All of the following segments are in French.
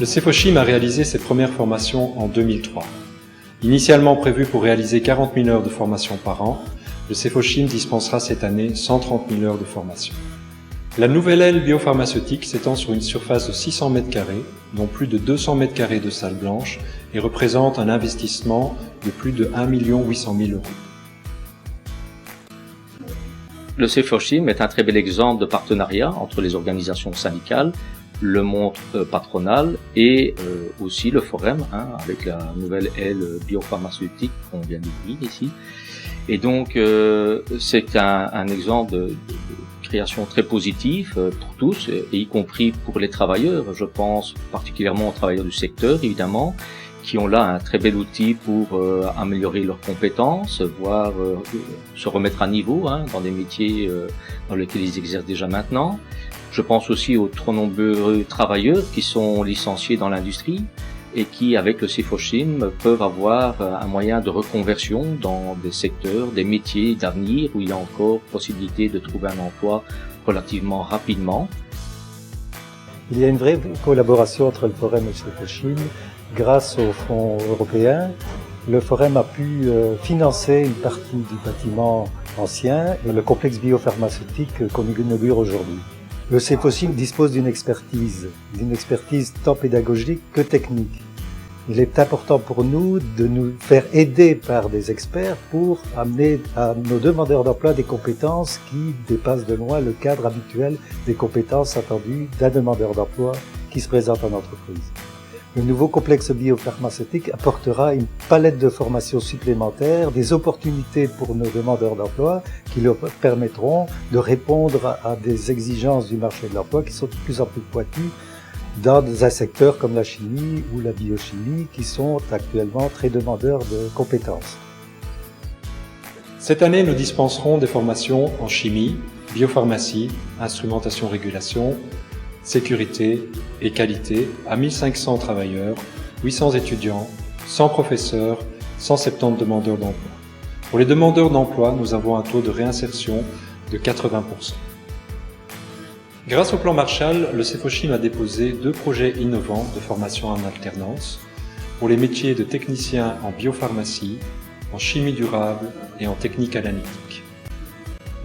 Cefochim a réalisé ses premières formations en 2003. Initialement prévu pour réaliser 40 000 heures de formation par an, le Cefochim dispensera cette année 130 000 heures de formation. La nouvelle aile biopharmaceutique s'étend sur une surface de 600 m², dont plus de 200 m² de salle blanche, et représente un investissement de plus de 1 800 000 euros. Le Cefochim est un très bel exemple de partenariat entre les organisations syndicales, le monde patronal et aussi le Forem, avec la nouvelle aile biopharmaceutique qu'on vient d'ouvrir ici. Et donc c'est un exemple de création très positive pour tous, et y compris pour les travailleurs. Je pense particulièrement aux travailleurs du secteur, évidemment, qui ont là un très bel outil pour améliorer leurs compétences, voire se remettre à niveau dans des métiers dans lesquels ils exercent déjà maintenant. Je pense aussi aux trop nombreux travailleurs qui sont licenciés dans l'industrie et qui, avec le Cefochim, peuvent avoir un moyen de reconversion dans des secteurs, des métiers d'avenir où il y a encore possibilité de trouver un emploi relativement rapidement. Il y a une vraie collaboration entre le Forem et le Cefochim. Grâce aux fonds européens, le Forem a pu financer une partie du bâtiment ancien et le complexe biopharmaceutique qu'on inaugure aujourd'hui. Le Cefochim dispose d'une expertise tant pédagogique que technique. Il est important pour nous de nous faire aider par des experts pour amener à nos demandeurs d'emploi des compétences qui dépassent de loin le cadre habituel des compétences attendues d'un demandeur d'emploi qui se présente en entreprise. Le nouveau complexe biopharmaceutique apportera une palette de formations supplémentaires, des opportunités pour nos demandeurs d'emploi qui leur permettront de répondre à des exigences du marché de l'emploi qui sont de plus en plus pointues dans un secteur comme la chimie ou la biochimie qui sont actuellement très demandeurs de compétences. Cette année, nous dispenserons des formations en chimie, biopharmacie, instrumentation-régulation, sécurité et qualité à 1500 travailleurs, 800 étudiants, 100 professeurs, 170 demandeurs d'emploi. Pour les demandeurs d'emploi, nous avons un taux de réinsertion de 80%. Grâce au plan Marshall, le Cefochim a déposé 2 projets innovants de formation en alternance pour les métiers de technicien en biopharmacie, en chimie durable et en technique analytique.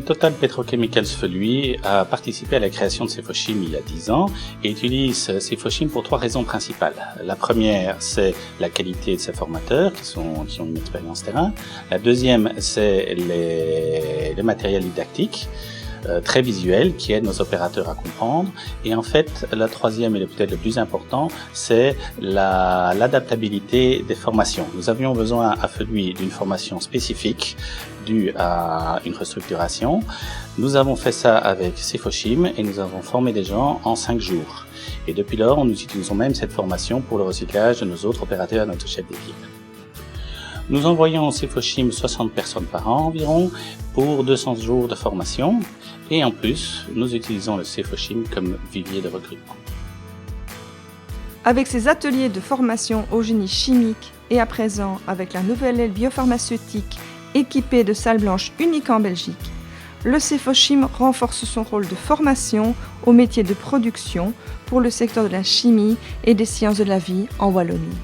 Total Petrochemicals Feluy a participé à la création de Cefochim il y a 10 ans et utilise Cefochim pour 3 raisons principales. La première, c'est la qualité de ses formateurs qui ont une expérience terrain. La deuxième, c'est les matériels didactiques très visuels qui aident nos opérateurs à comprendre. Et en fait, la troisième et peut-être le plus important, c'est l'adaptabilité des formations. Nous avions besoin à Feluy d'une formation spécifique due à une restructuration. Nous avons fait ça avec Cefochim et nous avons formé des gens en 5 jours. Et depuis lors, nous utilisons même cette formation pour le recyclage de nos autres opérateurs et notre chef d'équipe. Nous envoyons au Cefochim 60 personnes par an environ pour 200 jours de formation et en plus, nous utilisons le Cefochim comme vivier de recrutement. Avec ses ateliers de formation au génie chimique et à présent avec la nouvelle aile biopharmaceutique équipée de salles blanches uniques en Belgique, le Cefochim renforce son rôle de formation aux métiers de production pour le secteur de la chimie et des sciences de la vie en Wallonie.